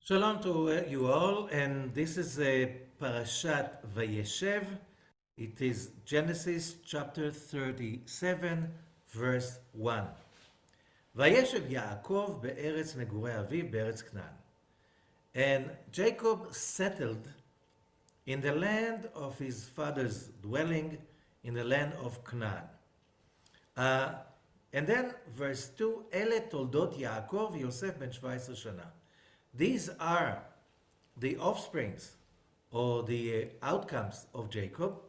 Shalom to you all, and this is Parashat VaYeshev. It is Genesis chapter 37, verse 1. וישב יעקב בארץ מגורי אביו בארץ כנען. And Jacob settled in the land of his father's dwelling, in the land of Canaan. And then verse 2, אלה תולדות יעקב יוסף בן 17 שנה. These are the offsprings or the outcomes of Jacob.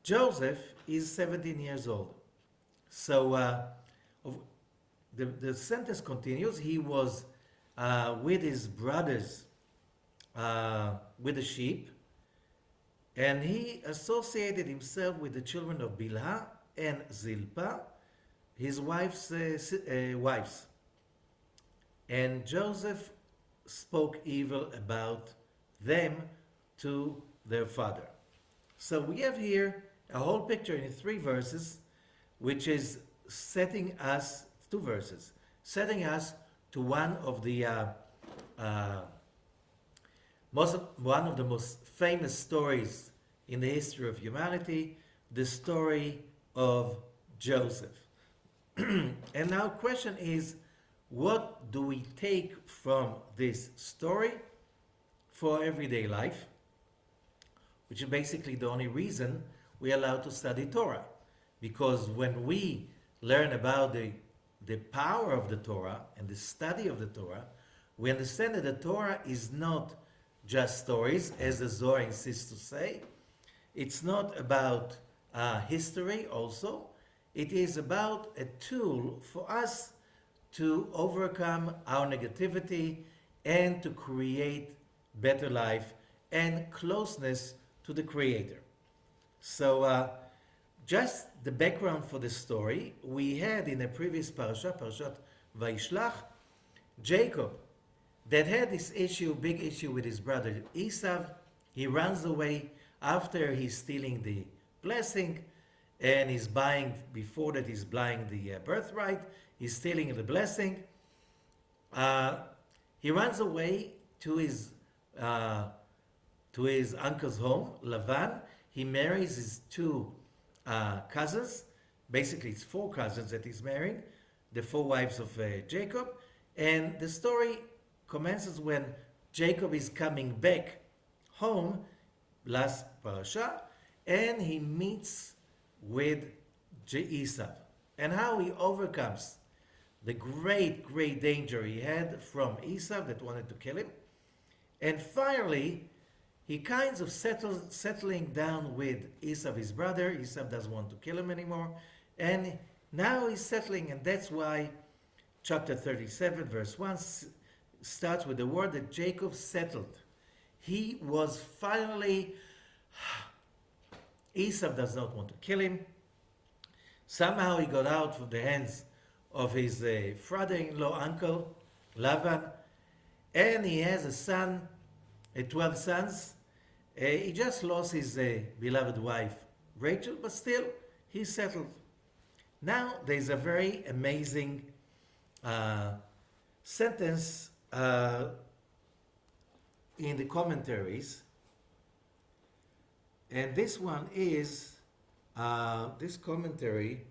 Joseph is 17 years old. So the sentence continues. He was with his brothers with the sheep, and he associated himself with the children of Bilhah and Zilpah, his wife's wives. And Joseph spoke evil about them to their father. So we have here a whole picture in 3 verses, which is setting us, 2 verses, setting us to one of the most famous stories in the history of humanity, the story of Joseph. And now question is, what do we take from this story for everyday life? Which is basically the only reason we are allowed to study Torah. Because when we learn about the power of the Torah and the study of the Torah, we understand that the Torah is not just stories, as the Zohar insists to say. It's not about history also. It is about a tool for us to overcome our negativity and to create better life and closeness to the Creator. So just the background for the story, we had in a previous Parashat Vayishlach, Jacob, that had this big issue with his brother Esau. He runs away after he's stealing the blessing, and he's buying the birthright. He's stealing the blessing. He runs away to his uncle's home, Lavan. He marries his 2 cousins. Basically, it's 4 cousins that he's marrying, the 4 wives of Jacob. And the story commences when Jacob is coming back home, last parasha, and he meets with Esau, and how he overcomes the great danger he had from Esau that wanted to kill him. And finally, he kinds of settling down with Esau, his brother. Esau doesn't want to kill him anymore. And now he's settling, and that's why chapter 37, verse 1 starts with the word that Jacob settled. He was finally, Esau does not want to kill him. Somehow he got out from the hands of his father-in-law uncle, Lavan, and he has a son, 12 sons. He just lost his beloved wife, Rachel, but still, he's settled. Now, there's a very amazing sentence in the commentaries, and this one is, this commentary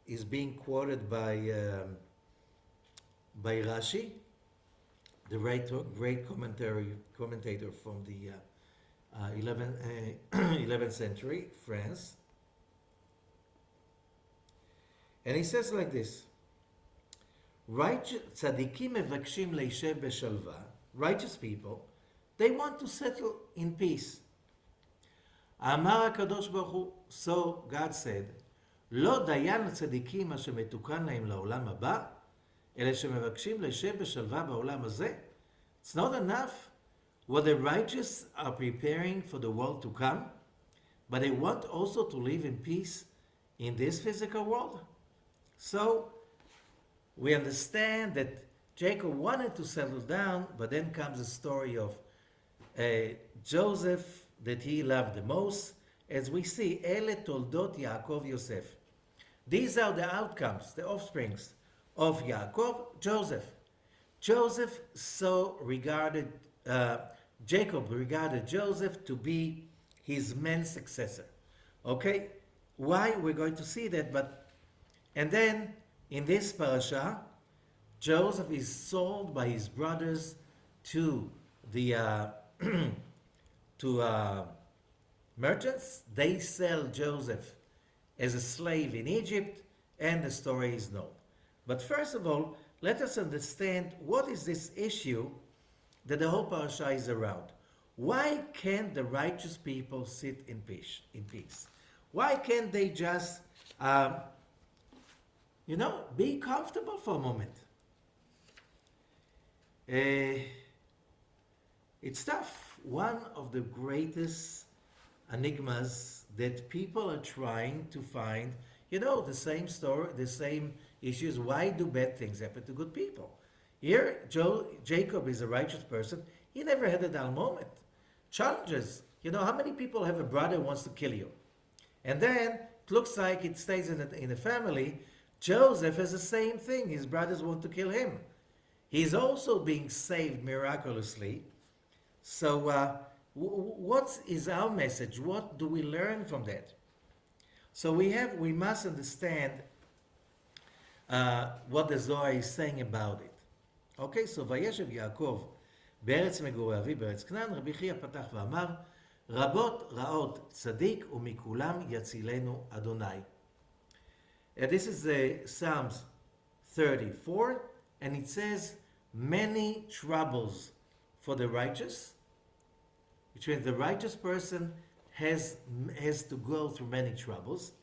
is being quoted by Rashi, the great commentator from the 11th century France. And he says like this: צדיקים מבקשים להישב בשלווה, righteous people, they want to settle in peace. אמר הקדוש ברוך הוא, so God said, לא דיין לצדיקים אשר מתוקן להם לעולם הבא, אלא שמבקשים להישב בשלווה בעולם הזה. It's not enough what the righteous are preparing for the world to come, but they want also to live in peace in this physical world. So we understand that Jacob wanted to settle down, but then comes the story of Joseph that he loved the most. As we see, אלה תולדות יעקב יוסף. These are the outcomes, the offsprings of Yaakov, Joseph. Joseph so regarded, Jacob regarded Joseph to be his main successor. Okay? Why? We're going to see that, and then in this parasha, Joseph is sold by his brothers to the to merchants. They sell Joseph as a slave in Egypt, and the story is known. But first of all, let us understand what is this issue that the whole parasha is around. Why can't the righteous people sit in peace? Why can't they just, be comfortable for a moment? It's tough. One of the greatest enigmas that people are trying to find, the same story, the same issues. Why do bad things happen to good people? Here, Jacob is a righteous person. He never had a dull moment. Challenges. How many people have a brother who wants to kill you? And then it looks like it stays in the family. Joseph has the same thing. His brothers want to kill him. He's also being saved miraculously. So what is our message? What do we learn from that? So we must understand what the Zohar is saying about it. Okay, so וישב יעקב בארץ מגורי אביו בארץ כנען, רבי חייא פתח ואמר, רבות רעות צדיק ומכולם יצילנו אדוני. This is Psalms 34, and it says, many troubles for the righteous, which means the righteous person has to go through many troubles,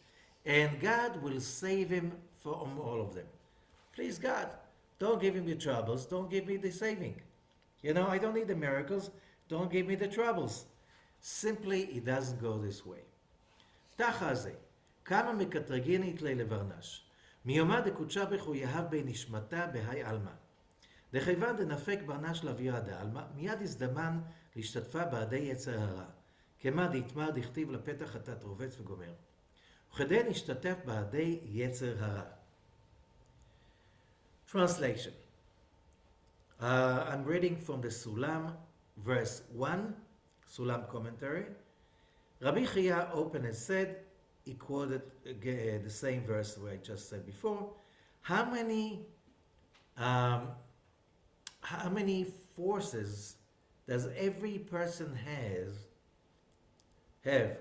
and God will save him from all of them. Please, God, don't give him the troubles, don't give me the saving. I don't need the miracles, don't give me the troubles. Simply, it doesn't go this way. תחה זה, כמה מקטרגינית לי לברנש, מיומה דקודשה בך הוא יהב בי נשמתה בהי עלמא. דכיוון דנפק ברנש לאווירה דעלמא, מיד הזדמן להשתתפה בעדי יצר הרע, כמה דהתמר דכתיב לפתח חטאת רובץ וגומר. וכדי נשתתף בעדי יצר הרע. Translation. I'm reading from the Sulam, verse 1, Sulam commentary. Rabbi Chia opened and said, he quoted the same verse where I just said before. How many forces does every person have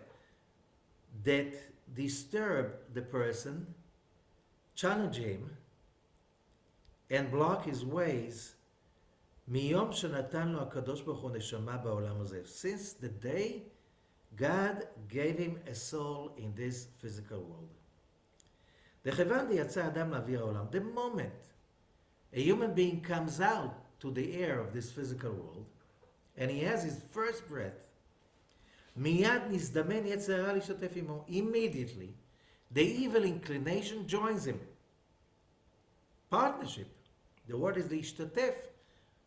that disturb the person, challenge him, and block his ways מיום שנתן לו הקדוש ברוך הוא נשמה בעולם הזה. Since the day God gave him a soul in this physical world. דכיוון יצא אדם לאוויר העולם, the moment a human being comes out to the air of this physical world, and he has his first breath, מיד נזדמן יצר הרע להשתתף עמו. Immediately, the evil inclination joins him. Partnership. The word is להשתתף.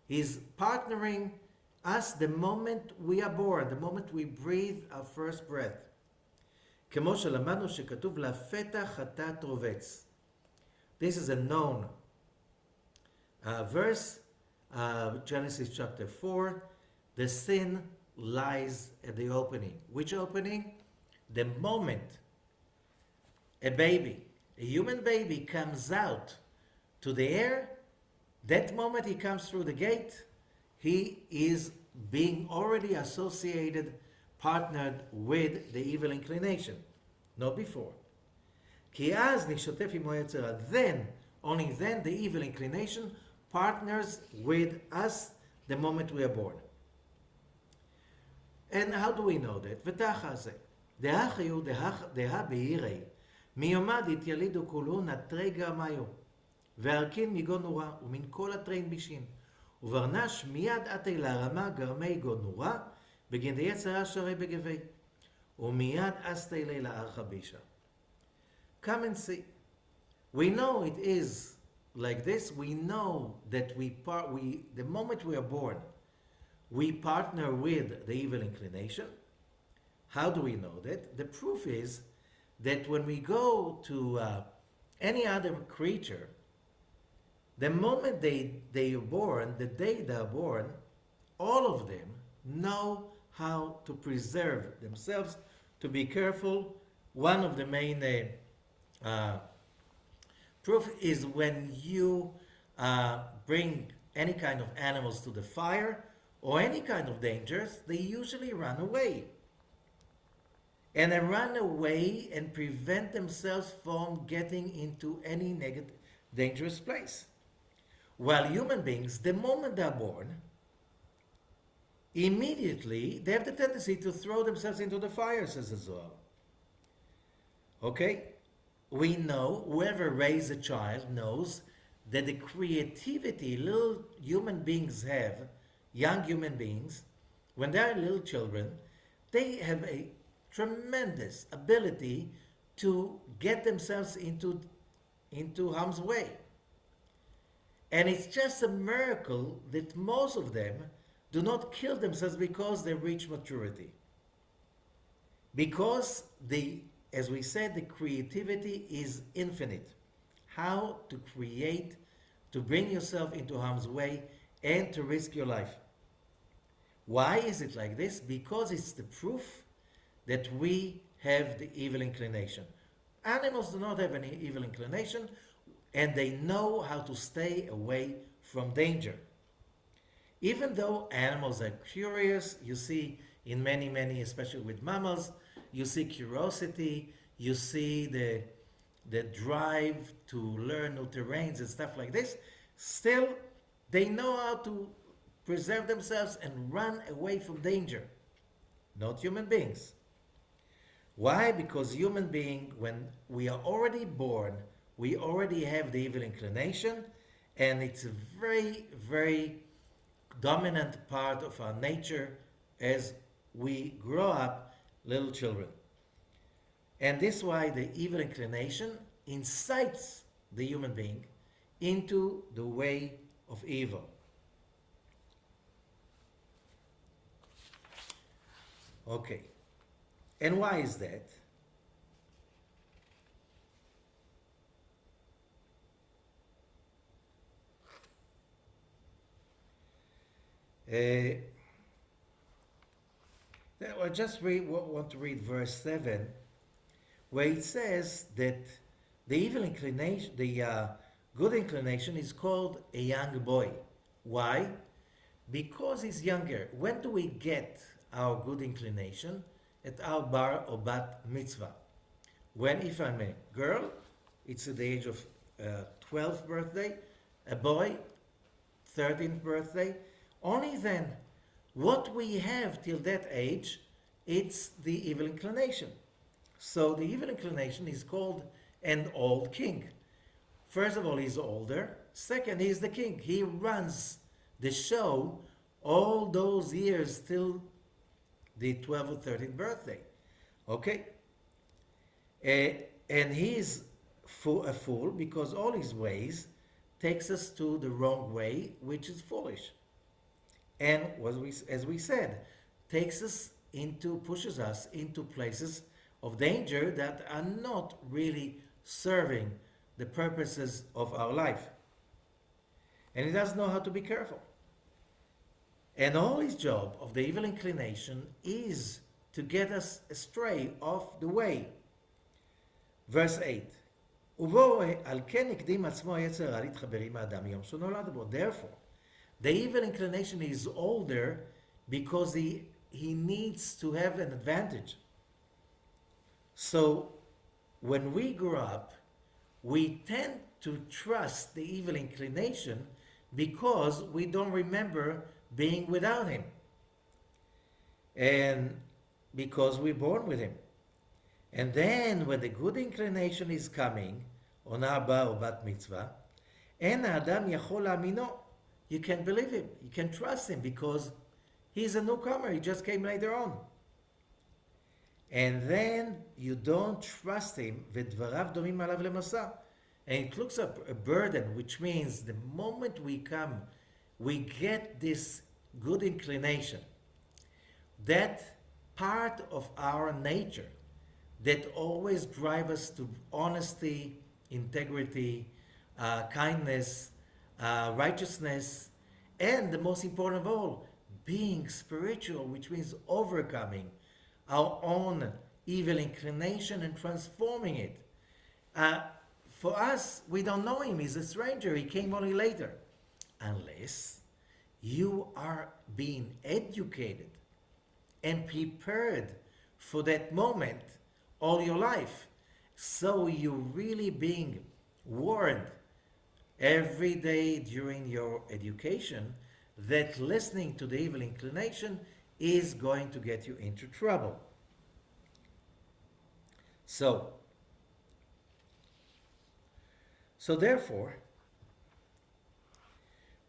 He's partnering us the moment we are born, the moment we breathe our first breath. כמו שלמדנו שכתוב לפתח חטאת רובץ. This is a known verse, Genesis chapter 4. The sin lies at the opening. Which opening? The moment a baby, a human baby, comes out to the air, that moment he comes through the gate, he is being already associated, partnered with the evil inclination, not before. כי אז נשתף עמו יצר הרע. Then, only then, the evil inclination partners with us the moment we are born. And how do we know that? ותחה זה. דהה חיו דהה בהירי, מיומד התיילידו כולו נטרי גרמיו. והרכין מגון נורא, ומן כל הטרין בישין. וברנש מיד עתי להרמה גרמי גון נורא, בגין דיצרה שרי בגבי. ומיד אסתי לי לארחה בישה. Come and see. We know it is like this. We know that the moment we are born, we partner with the evil inclination. How do we know that? The proof is that when we go to any other creature, The moment they are born, the day they are born, all of them know how to preserve themselves, to be careful. One of the main uh, proof is when you bring any kind of animals to the fire or any kind of dangers, they usually run away. And they run away and prevent themselves from getting into any negative, dangerous place. While human beings, the moment they're born, immediately they have the tendency to throw themselves into the fire, says the Zohar. Okay? We know, whoever raised a child knows that the creativity little human beings have, young human beings, when they're little children, they have a tremendous ability to get themselves into harm's way. And it's just a miracle that most of them do not kill themselves because they reach maturity. Because they, as we said, the creativity is infinite. How to create, to bring yourself into harm's way, and to risk your life. Why is it like this? Because it's the proof that we have the evil inclination. Animals do not have any evil inclination, and they know how to stay away from danger. Even though animals are curious, you see in many, especially with mammals, you see curiosity, you see the drive to learn new terrains and stuff like this, still they know how to preserve themselves and run away from danger. Not human beings. Why? Because human being, when we are already born, we already have the evil inclination, and it's a very dominant part of our nature as we grow up little children. And this is why the evil inclination incites the human being into the way of evil. Okay. And why is that? I just want to read verse 7, where it says that the evil inclination, the good inclination is called a young boy. Why? Because he's younger. When do we get our good inclination? At our bar or bat mitzvah. When, if I'm a girl, it's at the age of 12th birthday, a boy, 13th birthday. Only then, what we have till that age, it's the evil inclination. So the evil inclination is called an old king. First of all, he's older. Second, he's the king. He runs the show all those years till the 12th or 13th birthday. Okay? And he's a fool because all his ways takes us to the wrong way, which is foolish. And as we said, pushes us into places of danger that are not really serving the purposes of our life. And he doesn't know how to be careful. And all his job of the evil inclination is to get us astray off the way. Verse 8. Therefore, the evil inclination is older because he needs to have an advantage. So, when we grow up, we tend to trust the evil inclination because we don't remember being without him. And because we're born with him. And then when the good inclination is coming, on Abba or Bat Mitzvah, En Adam Yachol Amino, you can believe him, you can trust him because he's a newcomer, he just came later on. And then you don't trust him, V'dvarav domim alav lemasa. And it looks up a burden, which means the moment we come, we get this good inclination. That part of our nature that always drives us to honesty, integrity, kindness, righteousness, and the most important of all, being spiritual, which means overcoming our own evil inclination and transforming it. Uh, for us, we don't know him. He's a stranger. He came only later. Unless you are being educated and prepared for that moment all your life. So you're really being warned every day during your education that listening to the evil inclination is going to get you into trouble. So therefore,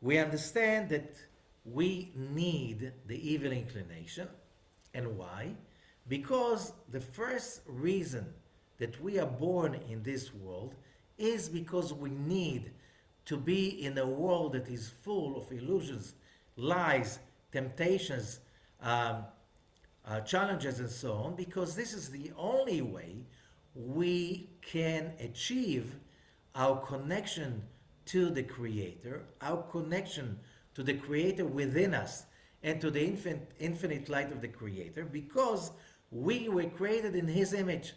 we understand that we need the evil inclination. And why? Because the first reason that we are born in this world is because we need to be in a world that is full of illusions, lies, temptations, challenges, and so on, because this is the only way we can achieve our connection to the Creator, our connection to the Creator within us, and to the infinite light of the Creator, because we were created in His image.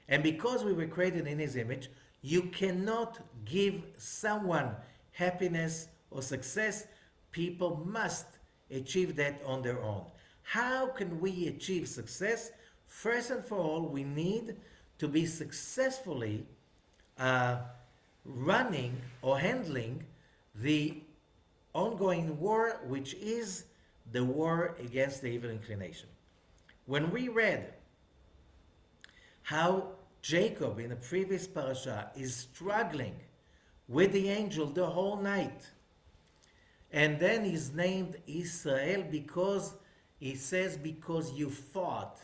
And because we were created in His image, you cannot give someone happiness or success. People must achieve that on their own. How can we achieve success? First and for all, we need to be successfully running or handling the ongoing war, which is the war against the evil inclination. When we read how Jacob in the previous parasha is struggling with the angel the whole night, and then he's named Israel because he says, because you fought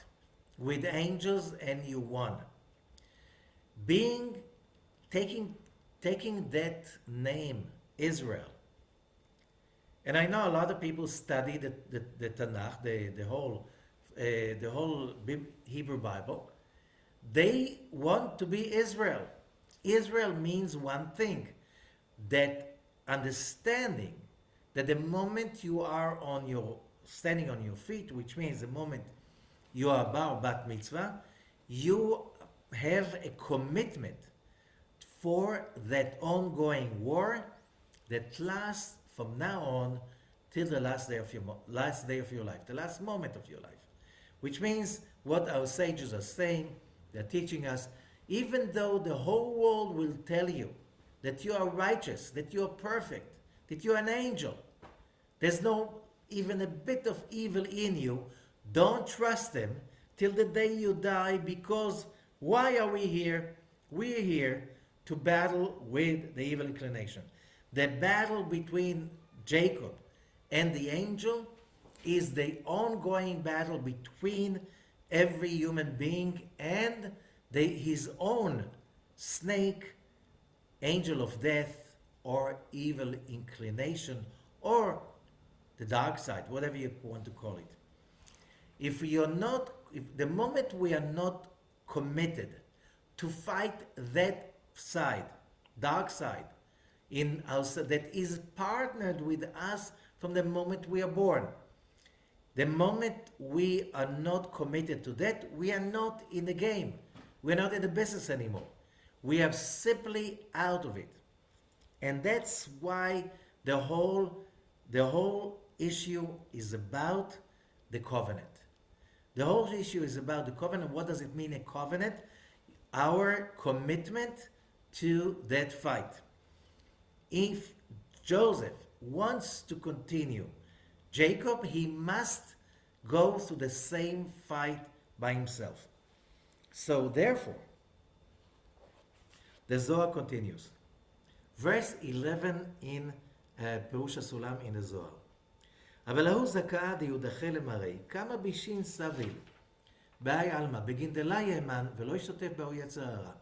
with angels and you won. Taking that name, Israel. And I know a lot of people study the Tanakh, the whole Hebrew Bible. They want to be Israel. Israel means one thing, that understanding that the moment you are standing on your feet, which means the moment you are bar bat mitzvah, you have a commitment for that ongoing war that lasts from now on till the last day of your life, the last moment of your life. Which means what our sages are saying, they're teaching us, even though the whole world will tell you that you are righteous, that you are perfect, that you are an angel, there's no even a bit of evil in you, don't trust them till the day you die, because why are we here? We're here to battle with the evil inclination. The battle between Jacob and the angel is the ongoing battle between every human being and his own snake, angel of death, or evil inclination, or the dark side, whatever you want to call it. If the moment we are not committed to fight that side, dark side, in us that is partnered with us from the moment we are born. The moment we are not committed to that, we are not in the game. We're not in the business anymore. We are simply out of it. And that's why the whole issue is about the covenant. The whole issue is about the covenant. What does it mean, a covenant? Our commitment to that fight. If Joseph wants to continue Jacob, he must go through the same fight by himself. So therefore, the Zohar continues. Verse 11 in פירוש הסולם in the Zohar. אבל ההוא זכה דיודחה למראי, כמה בישין סביל, באי עלמא, בגינדלה יאמן, ולא ישתתף באו יצר הרע.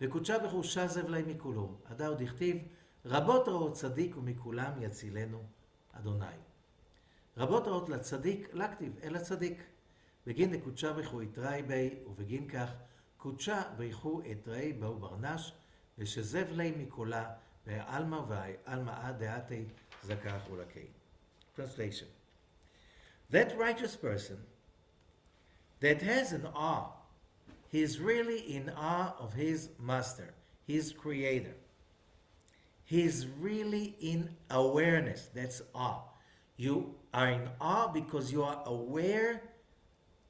וקודשה בחושה זב להם מכולו, עדה עוד הכתיב, רבות רעות צדיק ומכולם יצילנו אדוני. רבות רעות לצדיק, לכתיב, אל הצדיק. בגין דקודשה ברכו יתראי בי, ובגין כך, קודשה ברכו יתראי באו ברנש, ושזב להם מכולה, והעלמא ועלמא דעתי zakach ulakei. Translation. That righteous person that has an awe, he is really in awe of his master, his creator. He is really in awareness. That's awe. You are in awe because you are aware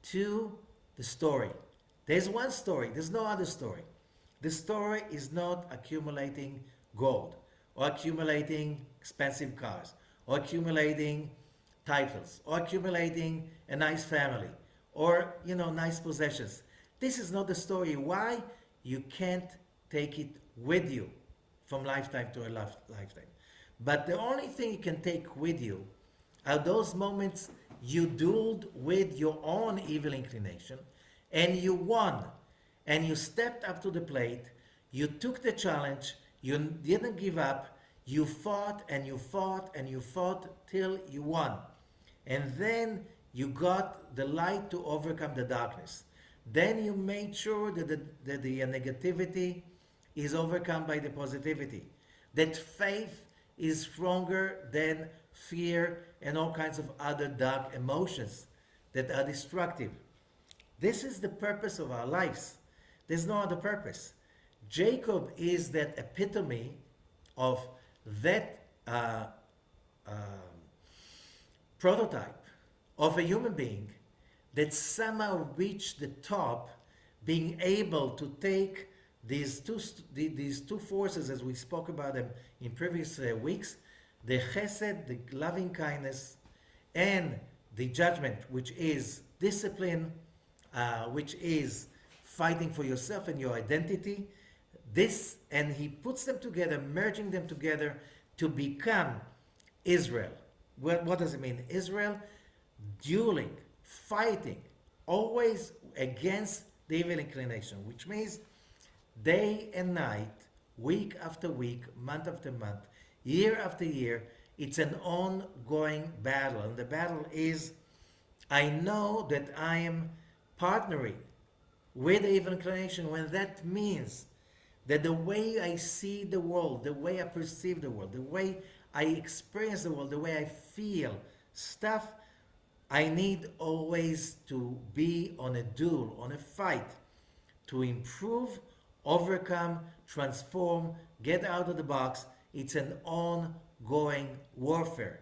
to the story. There's one story, there's no other story. The story is not accumulating gold or accumulating expensive cars or accumulating titles or accumulating a nice family or nice possessions. This is not the story. Why? You can't take it with you from lifetime to a lifetime. But the only thing you can take with you are those moments you dueled with your own evil inclination and you won, and you stepped up to the plate, you took the challenge, you didn't give up, you fought and you fought and you fought till you won. And then you got the light to overcome the darkness. Then you made sure that the negativity is overcome by the positivity. That faith is stronger than fear and all kinds of other dark emotions that are destructive. This is the purpose of our lives. There's no other purpose. Jacob is that epitome of that prototype of a human being that somehow reached the top, being able to take these two forces, as we spoke about them in previous weeks, the chesed, the loving kindness, and the judgment, which is discipline, which is fighting for yourself and your identity. This, and he puts them together, merging them together to become Israel. What does it mean? Israel, dueling, fighting, always against the evil inclination, which means day and night, week after week, month after month, year after year, it's an ongoing battle. And the battle is, I know that I am partnering with the evil inclination, when that means that the way I see the world, the way I perceive the world, the way I experience the world, the way I feel stuff, I need always to be on a duel, on a fight, to improve, overcome, transform, get out of the box. It's an ongoing warfare.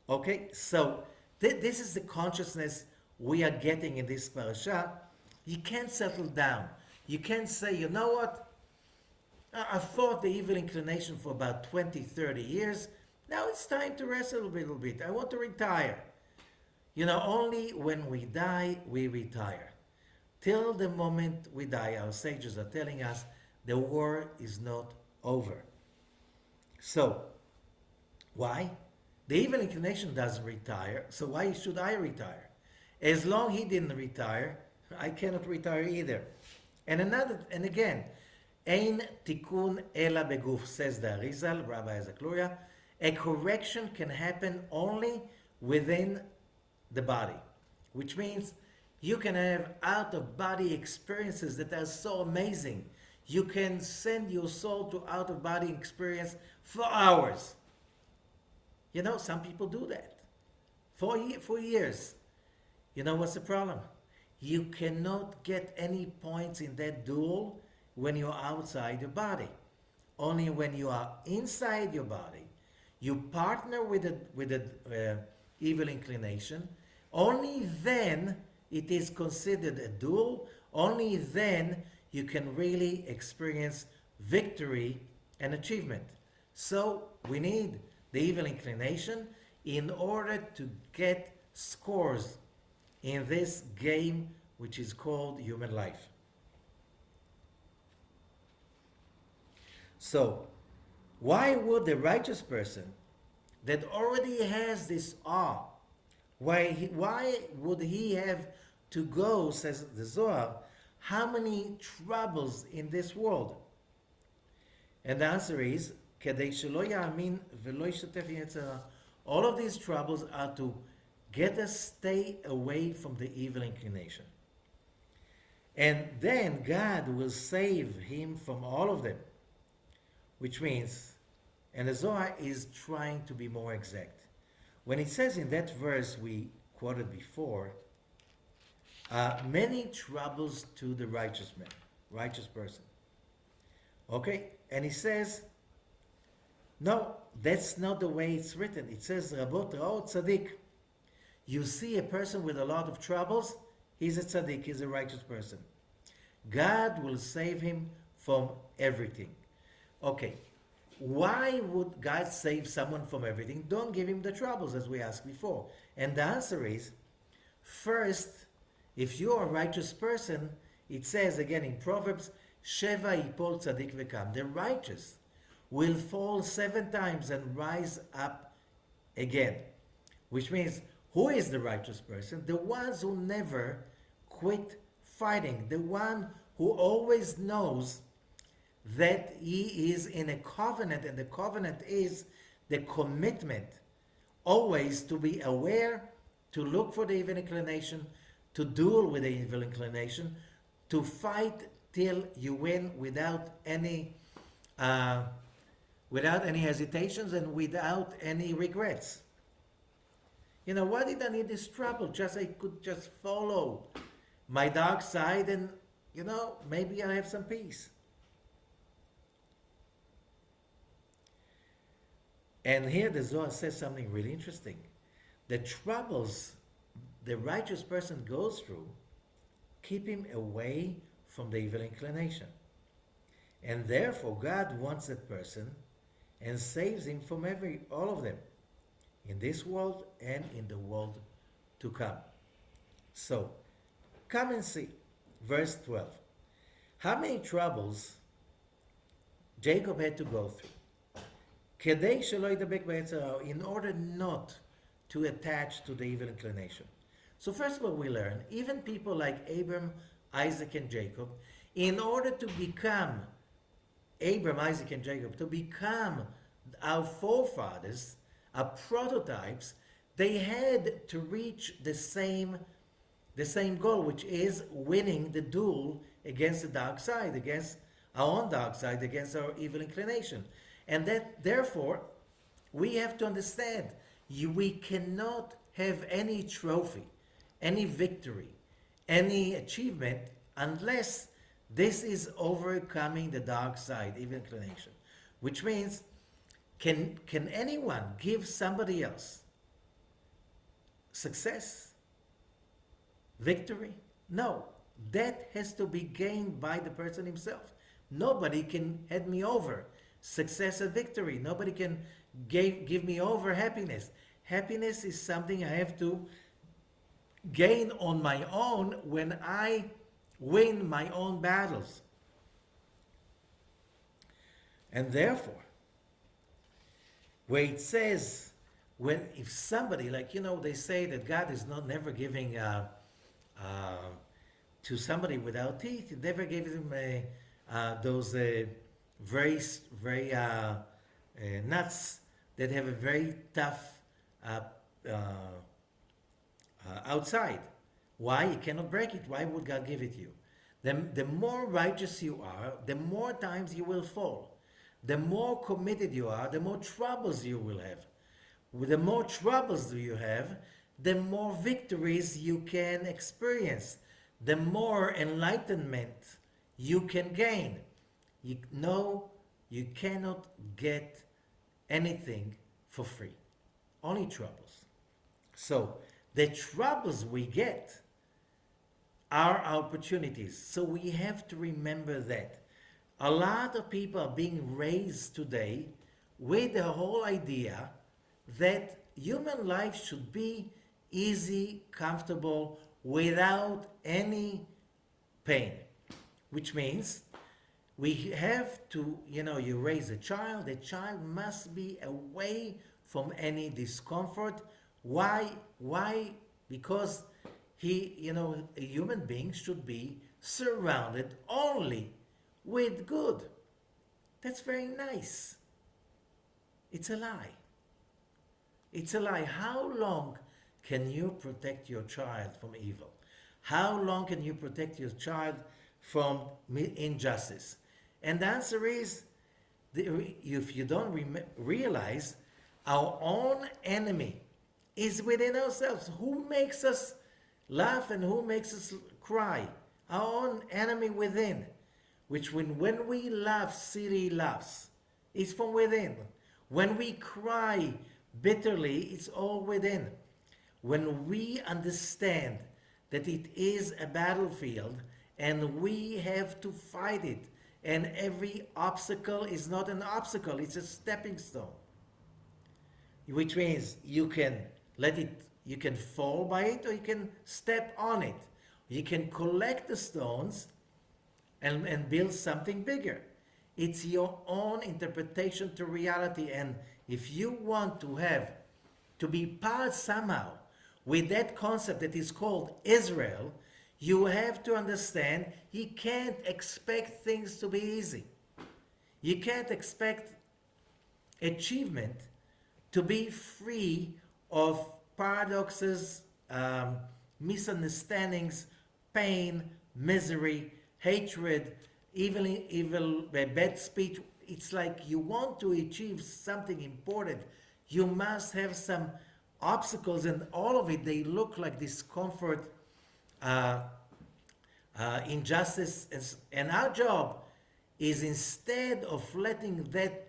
Okay, so this is the consciousness we are getting in this parasha. You can't settle down. You can't say, you know what? I fought the evil inclination for about 20, 30 years. Now it's time to rest a little bit. I want to retire. Only when we die, we retire. Till the moment we die, our sages are telling us the war is not over. So, why? The evil inclination doesn't retire, so why should I retire? As long he didn't retire, I cannot retire either. And again, Ein tikun ela beguf, says the Arizal, Rabbi Zakluria. A correction can happen only within the body, which means you can have out-of-body experiences that are so amazing. You can send your soul to out-of-body experience for hours. Some people do that for years. What's the problem? You cannot get any points in that duel when you're outside your body. Only when you are inside your body, you partner with the evil inclination. Only then it is considered a duel. Only then you can really experience victory and achievement. So we need the evil inclination in order to get scores in this game which is called human life. So, why would the righteous person that already has this awe, why would he have to go, says the Zohar, how many troubles in this world? And the answer is, כדי שלא יאמין ולא ישתף יצר הרע. All of these troubles are to get us stay away from the evil inclination. And then God will save him from all of them. Which means And the Zohar is trying to be more exact. When it says in that verse we quoted before, many troubles to the righteous man, righteous person. Okay? And he says, no, that's not the way it's written. It says, Rabot Ra'ot Tzaddik. You see a person with a lot of troubles, he's a tzaddik, he's a righteous person. God will save him from everything. Okay, why would God save someone from everything? Don't give him the troubles, as we asked before. And the answer is, first, if you're a righteous person, it says again in Proverbs, Sheva yipol tzaddik vekam. The righteous will fall 7 times and rise up again. Which means, who is the righteous person? The ones who never quit fighting. The one who always knows that he is in a covenant, and the covenant is the commitment always to be aware, to look for the evil inclination, to duel with the evil inclination, to fight till you win without any hesitations and without any regrets. You know, why did I need this trouble? Just I could just follow my dark side and, you know, maybe I have some peace. And here the Zohar says something really interesting. The troubles the righteous person goes through keep him away from the evil inclination. And therefore God wants that person and saves him from all of them, in this world and in the world to come. So, come and see. Verse 12. How many troubles Jacob had to go through? Kedei shelo yidabek b'yetzer hara, in order not to attach to the evil inclination. So first of all, we learn, even people like Abram, Isaac, and Jacob, in order to become Abram, Isaac, and Jacob, to become our forefathers, our prototypes, they had to reach the same goal, which is winning the duel against the dark side, against our own dark side, against our evil inclination. And that, therefore, we have to understand, we cannot have any trophy, any victory, any achievement, unless this is overcoming the dark side, evil inclination. Which means, can anyone give somebody else success, victory? No. That has to be gained by the person himself. Nobody can head me over success and victory. Nobody can give me over happiness. Happiness is something I have to gain on my own when I win my own battles. And therefore, where it says, if somebody, like, they say that God is never giving to somebody without teeth, he never gave him those very nuts that have a very tough outside. Why? You cannot break it. Why would God give it you? The more righteous you are, the more times you will fall. The more committed you are, the more troubles you will have. The more troubles you have, the more victories you can experience. The more enlightenment you can gain. You cannot get anything for free. Only troubles. So, the troubles we get are opportunities. So we have to remember that. A lot of people are being raised today with the whole idea that human life should be easy, comfortable, without any pain. Which means we have to, you raise a child, the child must be away from any discomfort. Why? Because a human being should be surrounded only with good. That's very nice. It's a lie. It's a lie. How long can you protect your child from evil? How long can you protect your child from injustice? And the answer is, if you don't realize, our own enemy is within ourselves. Who makes us laugh and who makes us cry? Our own enemy within, which when we laugh, silly laughs, is from within. When we cry bitterly, it's all within. When we understand that it is a battlefield and we have to fight it, and every obstacle is not an obstacle, it's a stepping stone, which means you can you can fall by it or you can step on it. You can collect the stones and build something bigger. It's your own interpretation to reality. And if you want to be part somehow with that concept that is called Israel, you have to understand you can't expect things to be easy. You can't expect achievement to be free of paradoxes, misunderstandings, pain, misery, hatred, evil, bad speech. It's like you want to achieve something important, you must have some obstacles, and all of it, they look like discomfort, injustice, and our job is, instead of letting that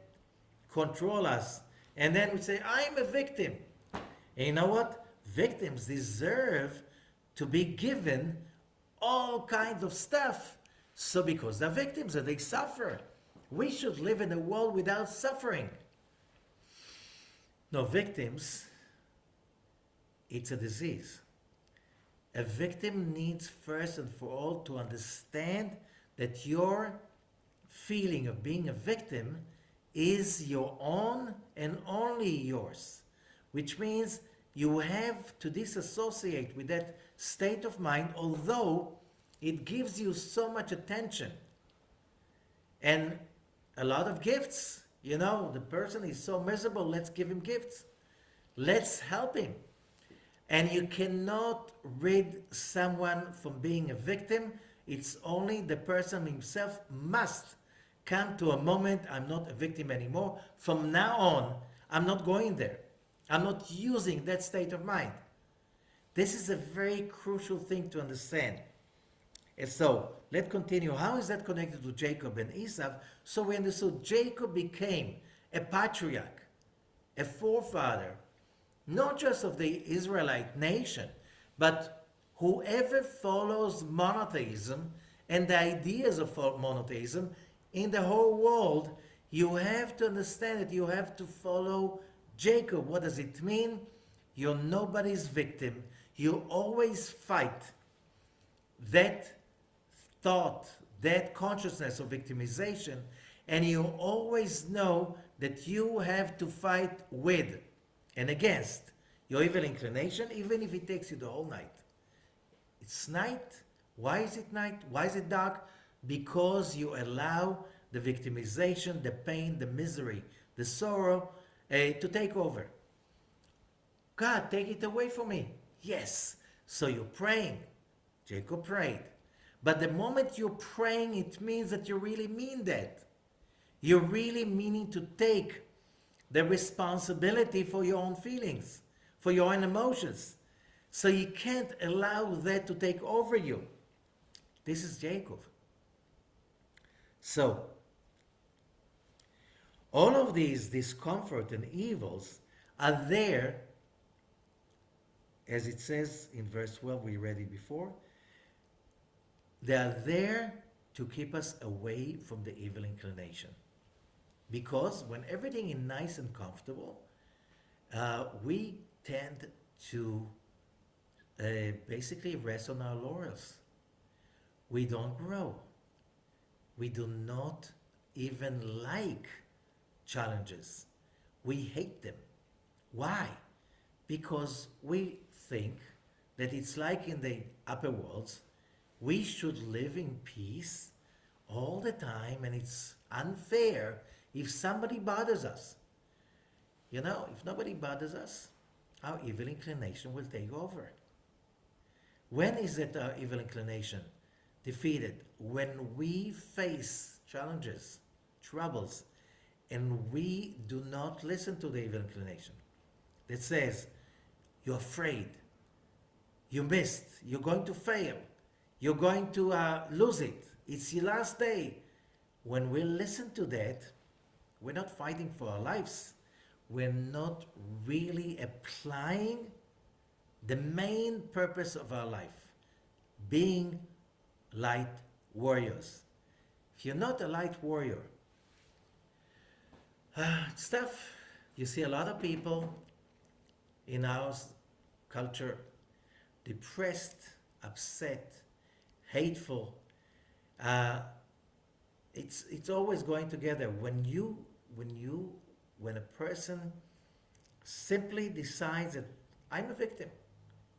control us, and then we say, I'm a victim. And you know what? Victims deserve to be given all kinds of stuff. So because they're victims and they suffer, we should live in a world without suffering. No, victims, it's a disease. A victim needs first and for all to understand that your feeling of being a victim is your own and only yours, which means you have to disassociate with that state of mind, although it gives you so much attention and a lot of gifts. You know, the person is so miserable, let's give him gifts. Let's help him. And you cannot rid someone from being a victim. It's only the person himself must come to a moment, I'm not a victim anymore. From now on, I'm not going there. I'm not using that state of mind. This is a very crucial thing to understand. And so, let's continue. How is that connected to Jacob and Esau? So we understood Jacob became a patriarch, a forefather, not just of the Israelite nation, but whoever follows monotheism and the ideas of monotheism in the whole world, you have to understand that you have to follow Jacob. What does it mean? You're nobody's victim. You always fight that thought, that consciousness of victimization, and you always know that you have to fight with and against your evil inclination, even if it takes you the whole night. It's night. Why is it night? Why is it dark? Because you allow the victimization, the pain, the misery, the sorrow to take over. God, take it away from me. Yes. So you're praying. Jacob prayed. But the moment you're praying, it means that you really mean that. You're really meaning to take the responsibility for your own feelings, for your own emotions. So you can't allow that to take over you. This is Jacob. So, all of these discomfort and evils are there, as it says in verse 12, we read it before. They are there to keep us away from the evil inclination. Because when everything is nice and comfortable, we tend to basically rest on our laurels. We don't grow. We do not even like challenges. We hate them. Why? Because we think that it's like in the upper worlds, we should live in peace all the time, and it's unfair if somebody bothers us. You know, if nobody bothers us, our evil inclination will take over. When is it our evil inclination defeated? When we face challenges, troubles, and we do not listen to the evil inclination that says, you're afraid, you missed, you're going to fail, you're going to lose it, it's your last day. When we listen to that, we're not fighting for our lives. We're not really applying the main purpose of our life, being light warriors. If you're not a light warrior, it's tough. You see a lot of people in our culture depressed, upset, hateful. It's always going together. When a person simply decides that I'm a victim,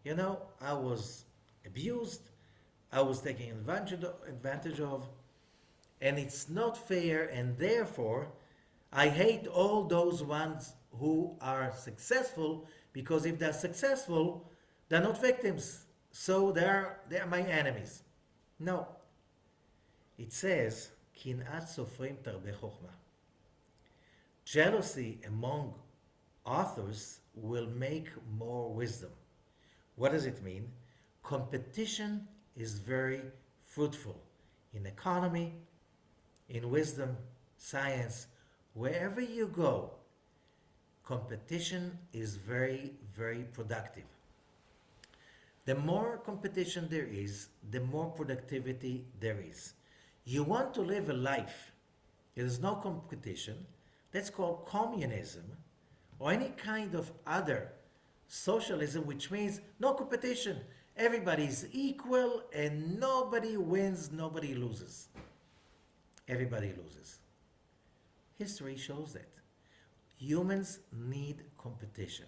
I was abused, I was taken advantage of, and it's not fair, and therefore I hate all those ones who are successful, because if they're successful, they're not victims, so they're my enemies. No. It says, Kinat sofrim tarbe chokhmah. Jealousy among authors will make more wisdom. What does it mean? Competition is very fruitful in economy, in wisdom, science, wherever you go. Competition is very, very productive. The more competition there is, the more productivity there is. You want to live a life, there is no competition, that's called communism, or any kind of other socialism, which means no competition. Everybody is equal and nobody wins, nobody loses. Everybody loses. History shows that. Humans need competition.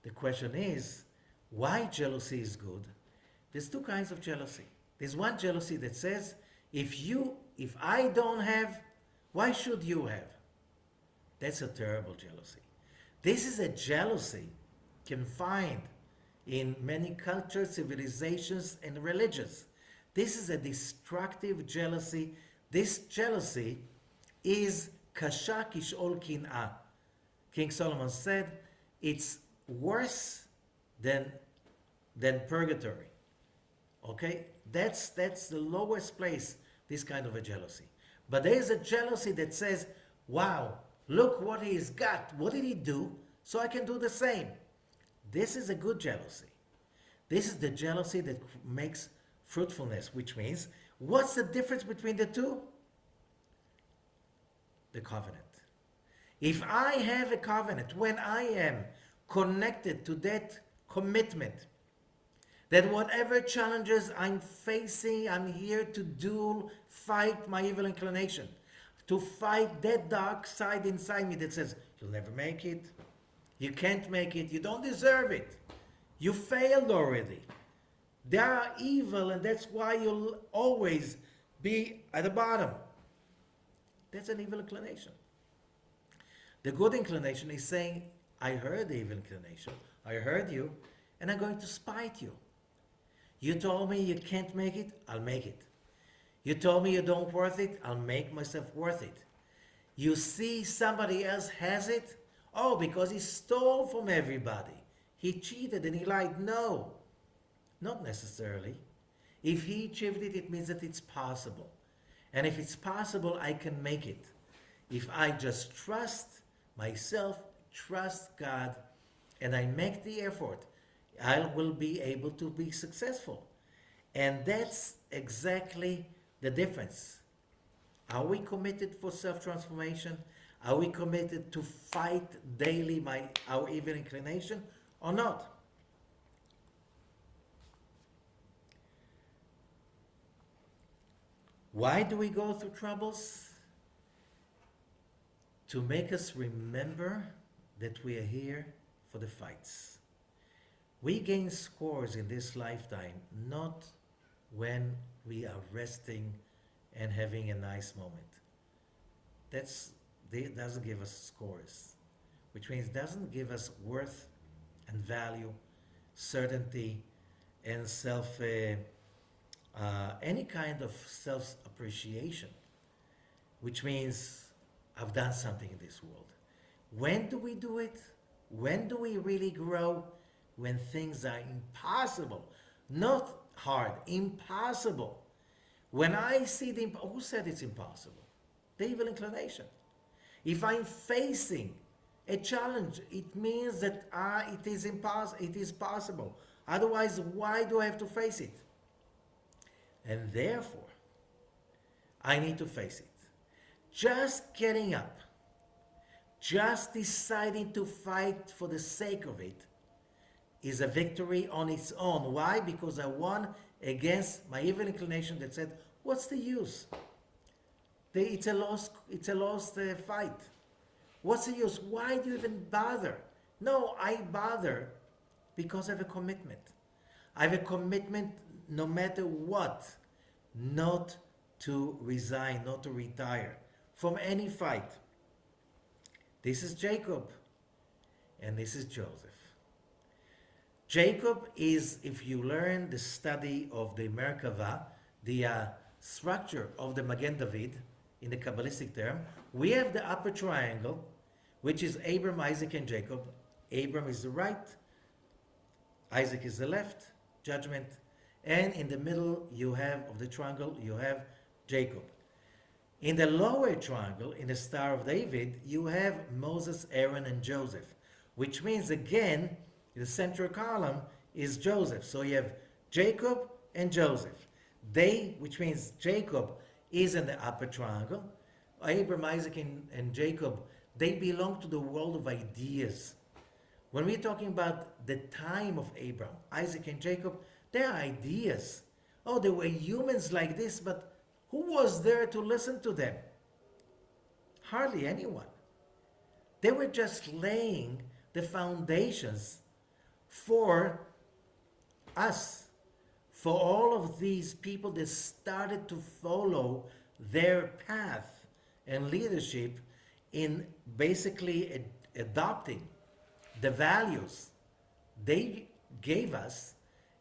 The question is, why jealousy is good? There's two kinds of jealousy. There's one jealousy that says, if I don't have, why should you have? That's a terrible jealousy. This is a jealousy confined in many cultures, civilizations, and religions. This is a destructive jealousy. This jealousy is kasha kishol kin'ah. King Solomon said it's worse than purgatory. Okay? That's the lowest place, this kind of a jealousy. But there is a jealousy that says, wow, look what he's got. What did he do? So I can do the same. This is a good jealousy. This is the jealousy that makes fruitfulness, which means, what's the difference between the two? The covenant. If I have a covenant, when I am connected to that commitment, that whatever challenges I'm facing, I'm here to fight my evil inclination, to fight that dark side inside me that says, you'll never make it, you can't make it, you don't deserve it, you failed already. They are evil, and that's why you'll always be at the bottom. That's an evil inclination. The good inclination is saying, I heard the evil inclination, I heard you, and I'm going to spite you. You told me you can't make it, I'll make it. You told me you don't worth it, I'll make myself worth it. You see somebody else has it, oh, because he stole from everybody. He cheated and he lied. No, not necessarily. If he achieved it, it means that it's possible. And if it's possible, I can make it. If I just trust myself, trust God, and I make the effort, I will be able to be successful. And that's exactly the difference. Are we committed for self-transformation? Are we committed to fight daily our evil inclination or not? Why do we go through troubles? To make us remember that we are here for the fights. We gain scores in this lifetime, not when we are resting and having a nice moment. That doesn't give us scores, which means doesn't give us worth and value, certainty, and any kind of self-appreciation, which means I've done something in this world. When do we do it? When do we really grow? When things are impossible. Not hard, impossible. When I see who said it's impossible? The evil inclination. If I'm facing a challenge, it means that it is possible. Otherwise, why do I have to face it? And therefore, I need to face it. Just getting up, just deciding to fight for the sake of it, is a victory on its own. Why? Because I won against my evil inclination that said, what's the use? It's a lost fight. What's the use? Why do you even bother? No, I bother because I have a commitment. I have a commitment no matter what, not to resign, not to retire from any fight. This is Jacob and this is Joseph. Jacob is, if you learn the study of the Merkava, the structure of the Magen David in the Kabbalistic term, we have the upper triangle, which is Abram, Isaac, and Jacob. Abram is the right, Isaac is the left, judgment, and in the middle of the triangle, you have Jacob. In the lower triangle, in the Star of David, you have Moses, Aaron, and Joseph, which means again, the central column is Joseph. So you have Jacob and Joseph. Which means Jacob is in the upper triangle. Abraham, Isaac, and Jacob, they belong to the world of ideas. When we're talking about the time of Abraham, Isaac, and Jacob, they are ideas. Oh, they were humans like this, but who was there to listen to them? Hardly anyone. They were just laying the foundations for us, for all of these people that started to follow their path and leadership in basically adopting the values they gave us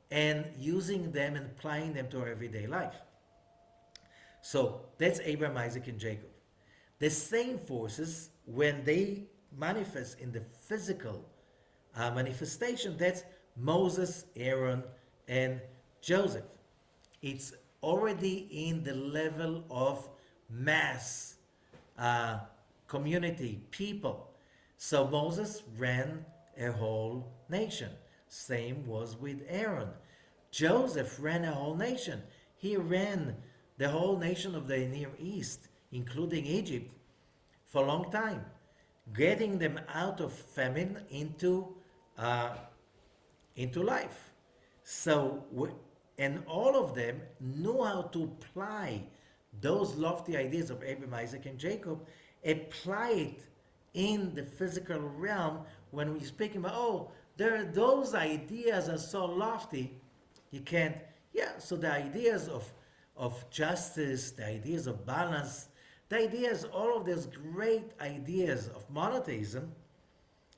and using them and applying them to our everyday life. So that's Abraham, Isaac, and Jacob. The same forces, when they manifest in the physical manifestation, that's Moses, Aaron, and Joseph. It's already in the level of mass, community, people. So Moses ran a whole nation. Same was with Aaron. Joseph ran a whole nation. He ran the whole nation of the Near East, including Egypt, for a long time, getting them out of famine into life. So, and all of them knew how to apply those lofty ideas of Abraham, Isaac, and Jacob, apply it in the physical realm. When we're speaking about, those ideas are so lofty, you can't, so the ideas of justice, the ideas of balance, the ideas, all of those great ideas of monotheism,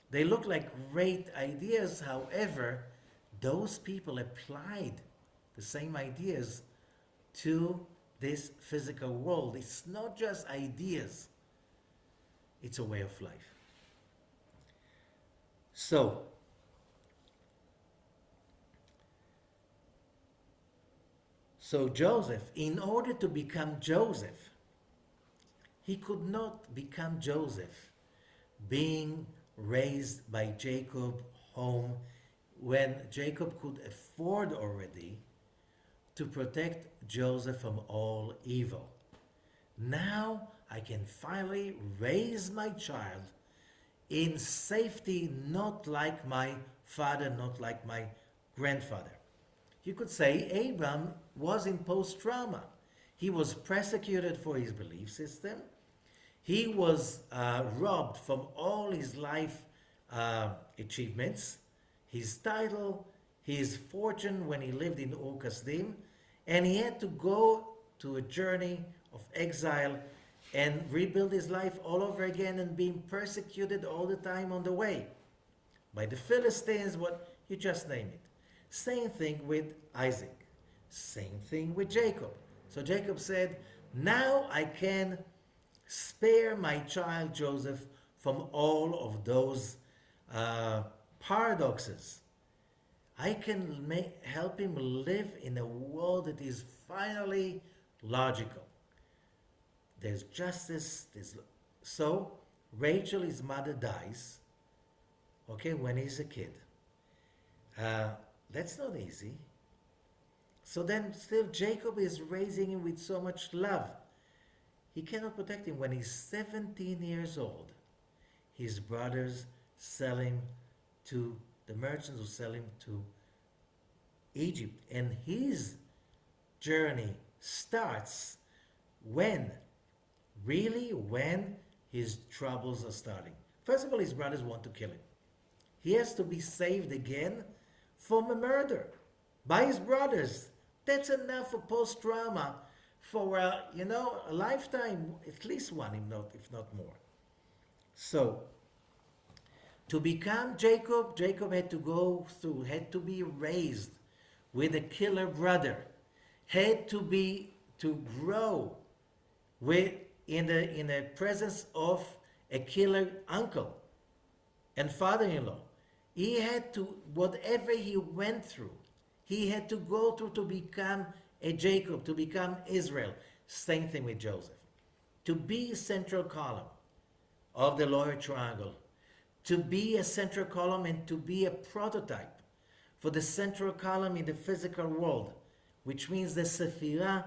they look like great ideas. However, those people applied the same ideas to this physical world. It's not just ideas, it's a way of life. So Joseph, in order to become Joseph, he could not become Joseph being raised by Jacob home when Jacob could afford already to protect Joseph from all evil. Now I can finally raise my child in safety, not like my father, not like my grandfather. You could say Abraham was in post-trauma. He was persecuted for his belief system. He was robbed from all his life achievements, his title, his fortune when he lived in Ur Kasdim, and he had to go to a journey of exile and rebuild his life all over again, and being persecuted all the time on the way by the Philistines, what you just name it. Same thing with Isaac. Same thing with Jacob. So Jacob said, now I can Spare my child Joseph from all of those uh, paradoxes. I can help him live in a world that is finally logical. There's justice. So Rachel, his mother, dies. Okay, when he's a kid. Uh, that's not easy. So then, still, Jacob is raising him with so much love. He cannot protect him. When he's 17 years old, his brothers sell him to the merchants who sell him to Egypt. And his journey starts when? Really, when his troubles are starting. First of all, his brothers want to kill him. He has to be saved again from a murder by his brothers. That's enough for post-trauma for, a lifetime, at least one, if not more. So, to become Jacob, Jacob had to be raised with a killer brother, had to grow in the presence of a killer uncle and father-in-law. He had to, whatever he went through, he had to go through to become a Jacob, to become Israel. Same thing with Joseph. To be a central column of the lower triangle, to be a central column and to be a prototype for the central column in the physical world, which means the Sephirah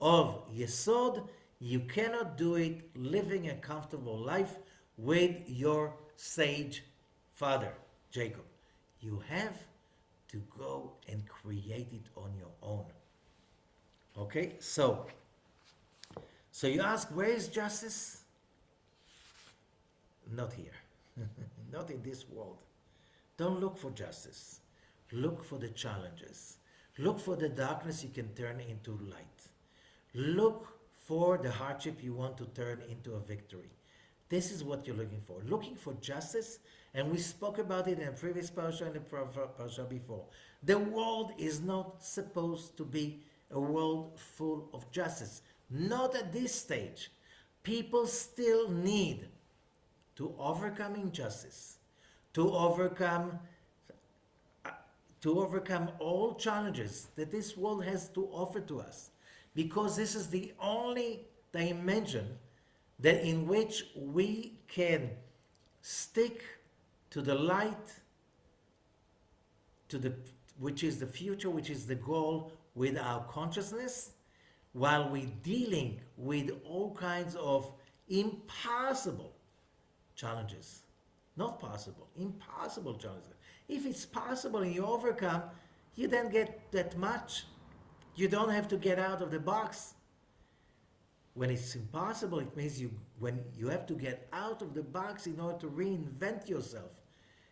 of Yesod. You cannot do it living a comfortable life with your sage father, Jacob. You have to go and create it on your own. Okay, so you ask, where is justice? Not here. Not in this world. Don't look for justice. Look for the challenges. Look for the darkness you can turn into light. Look for the hardship you want to turn into a victory. This is what you're looking for. Looking for justice, and we spoke about it in a previous parasha and the parasha before. The world is not supposed to be a world full of justice. Not at this stage. People still need to overcome injustice, to overcome all challenges that this world has to offer to us, because this is the only dimension that in which we can stick to the light, which is the future, which is the goal, with our consciousness, while we're dealing with all kinds of impossible challenges. Not possible, impossible challenges. If it's possible and you overcome, you don't get that much. You don't have to get out of the box. When it's impossible, it means when you have to get out of the box in order to reinvent yourself,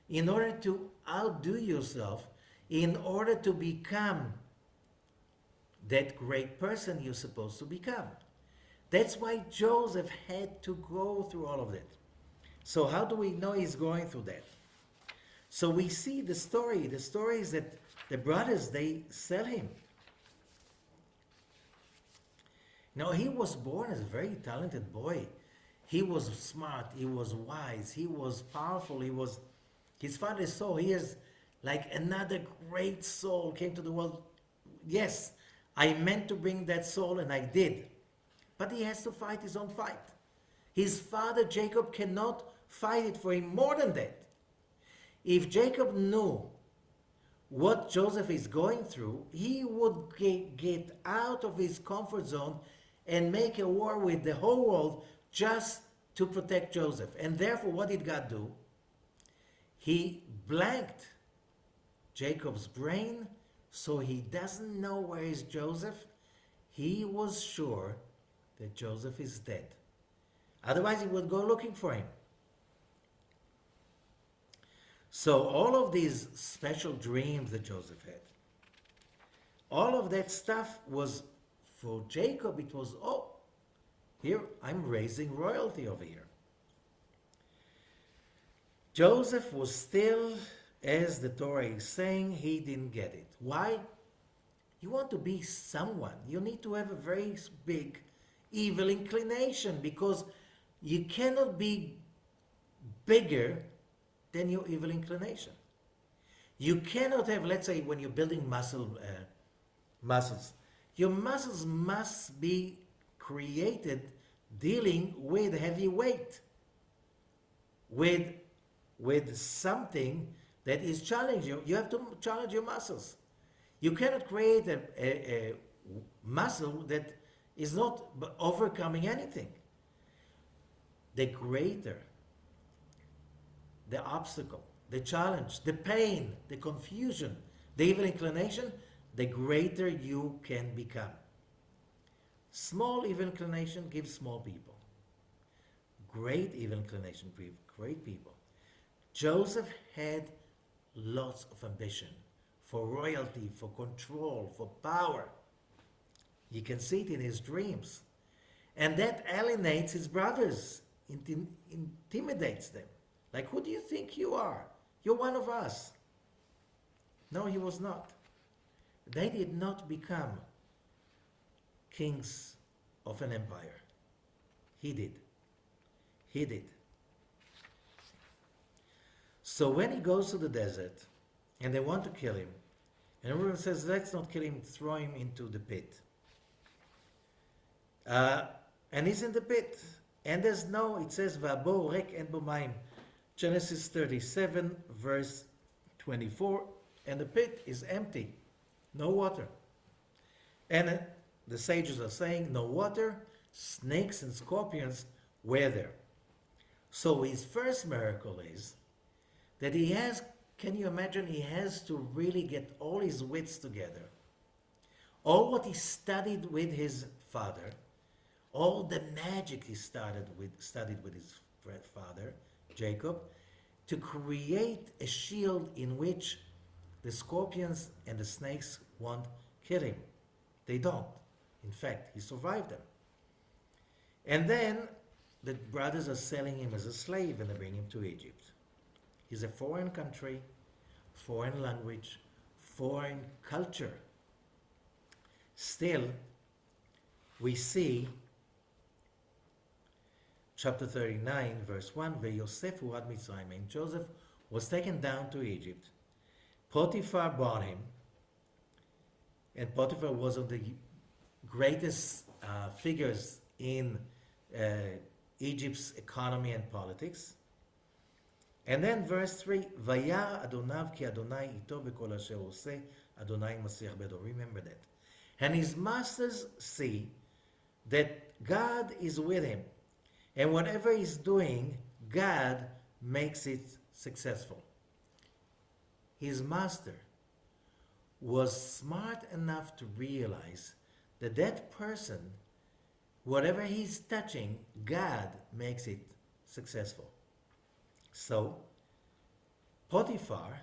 in order to outdo yourself, in order to become that great person you're supposed to become. That's why Joseph had to go through all of that. So how do we know he's going through that? So we see the story. The story is that the brothers, they sell him. Now, he was born as a very talented boy. He was smart, he was wise, he was powerful, his father saw he is like another great soul came to the world. Yes, I meant to bring that soul and I did. But he has to fight his own fight. His father Jacob cannot fight it for him more than that. If Jacob knew what Joseph is going through, he would get out of his comfort zone and make a war with the whole world just to protect Joseph. And therefore, what did God do? He blanked Jacob's brain so he doesn't know where is Joseph. He was sure that Joseph is dead. Otherwise, he would go looking for him. So all of these special dreams that Joseph had, all of that stuff was, for Jacob, it was, oh, here, I'm raising royalty over here. Joseph was still, as the Torah is saying, he didn't get it. Why? You want to be someone. You need to have a very big evil inclination, because You cannot be bigger than your evil inclination. You cannot have, let's say, when you're building muscles, your muscles must be created dealing with heavy weight, with something that is challenging you. You have to challenge your muscles. You cannot create a muscle that is not overcoming anything. The greater the obstacle, the challenge, the pain, the confusion, the evil inclination, the greater you can become. Small evil inclination gives small people. Great evil inclination gives great people. Joseph had lots of ambition for royalty, for control, for power. You can see it in his dreams. And that alienates his brothers, intimidates them. Like, who do you think you are? You're one of us. No, he was not. They did not become kings of an empire. He did. He did. So when he goes to the desert and they want to kill him, and everyone says, let's not kill him, throw him into the pit. And he's in the pit. And there's no, it says, Va'bo rek en bo mayim. Genesis 37, verse 24, and the pit is empty, no water. And the sages are saying, no water, snakes and scorpions were there. So his first miracle is that he has, can you imagine, he has to really get all his wits together. All what he studied with his father, all the magic he studied with his father, Jacob, to create a shield in which the scorpions and the snakes won't kill him. They don't. In fact, he survived them. And then the brothers are selling him as a slave and they bring him to Egypt. He's a foreign country, foreign language, foreign culture. Still, we see chapter 39, verse 1, VaYosef hu ad Mitzrayim, and Joseph was taken down to Egypt. Potiphar bought him, and Potiphar was one of the greatest figures in Egypt's economy and politics. And then verse 3, Vaya Adonav ki Adonai ito v'kol asher oseh Adonai masich bedo. Remember that. And his masters see that God is with him. And whatever he's doing, God makes it successful. His master was smart enough to realize that that person, whatever he's touching, God makes it successful. So, Potiphar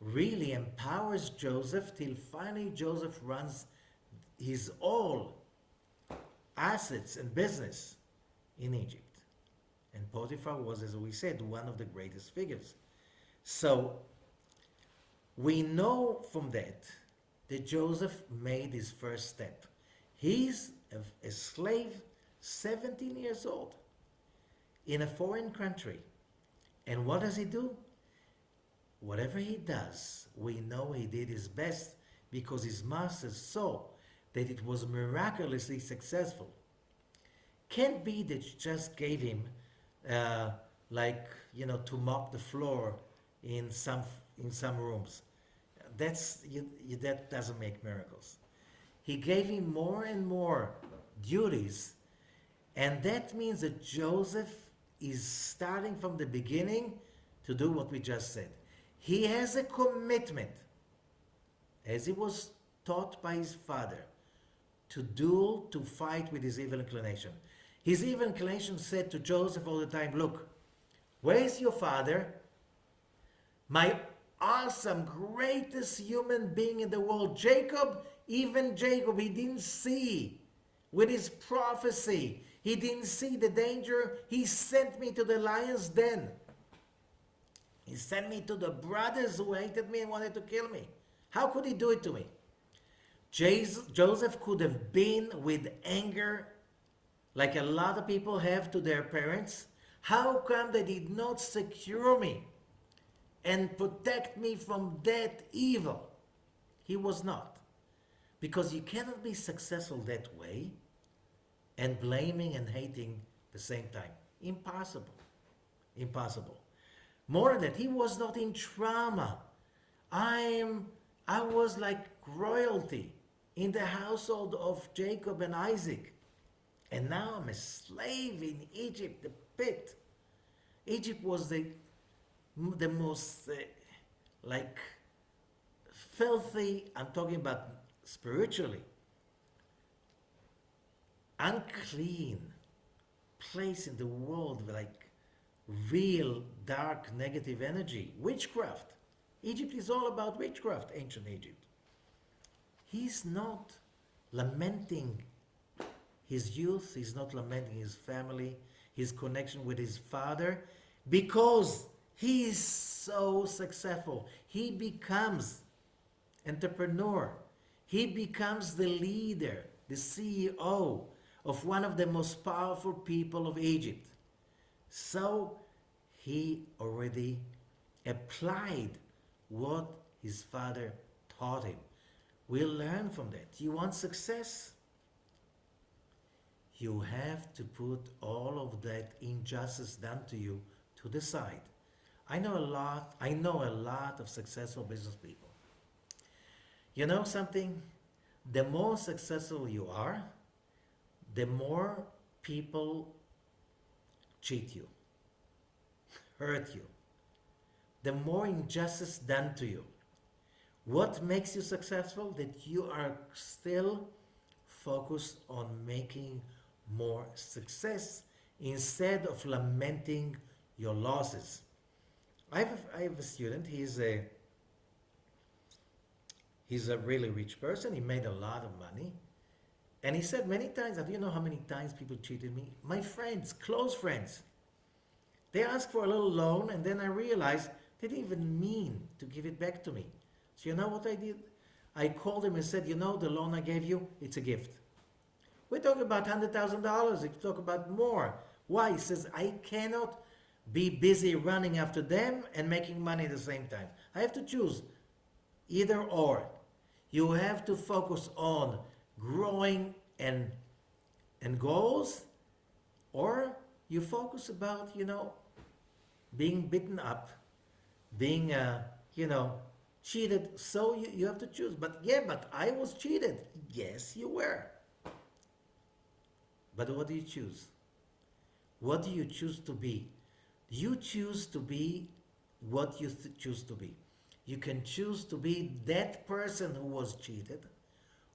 really empowers Joseph till finally Joseph runs his all assets and business in Egypt. And Potiphar was, as we said, one of the greatest figures. So we know from that Joseph made his first step. He's a slave, 17 years old, in a foreign country. And what does he do? Whatever he does, we know he did his best because his masters saw that it was miraculously successful. Can't be that you just gave him, to mop the floor in some rooms. That doesn't make miracles. He gave him more and more duties, and that means that Joseph is starting from the beginning to do what we just said. He has a commitment, as he was taught by his father, to fight with his evil inclination. His evil inclination said to Joseph all the time, look, where is your father? My awesome, greatest human being in the world, Jacob. Even Jacob, he didn't see with his prophecy. He didn't see the danger. He sent me to the lion's den. He sent me to the brothers who hated me and wanted to kill me. How could he do it to me? Joseph could have been with anger like a lot of people have to their parents? How come they did not secure me and protect me from that evil? He was not. Because you cannot be successful that way and blaming and hating the same time. Impossible. Impossible. More than that, he was not in trauma. I was like royalty in the household of Jacob and Isaac. And now I'm a slave in Egypt, the pit. Egypt was the most like filthy, I'm talking about spiritually, unclean place in the world, like real dark negative energy, witchcraft. Egypt is all about witchcraft, ancient Egypt. He's not lamenting his youth, he's not lamenting his family, his connection with his father, because he is so successful. He becomes entrepreneur. He becomes the leader, the CEO of one of the most powerful people of Egypt. So he already applied what his father taught him. We'll learn from that. You want success? You have to put all of that injustice done to you to the side. I know a lot of successful business people. You know something? The more successful you are, the more people cheat you, hurt you, the more injustice done to you. What makes you successful? That you are still focused on making more success instead of lamenting your losses. I have a student. He's a really rich person. He made a lot of money. And he said many times, do you know how many times people cheated me? My friends, close friends. They asked for a little loan, and then I realized they didn't even mean to give it back to me. So you know what I did? I called him and said, you know, the loan I gave you, it's a gift. We're talking about $100,000. We talk about more. Why? He says, I cannot be busy running after them and making money at the same time. I have to choose either or. You have to focus on growing and goals, or you focus about, being beaten up, being, cheated. So you have to choose. But I was cheated. Yes, you were. But what do you choose? What do you choose to be? You choose to be what you choose to be. You can choose to be that person who was cheated,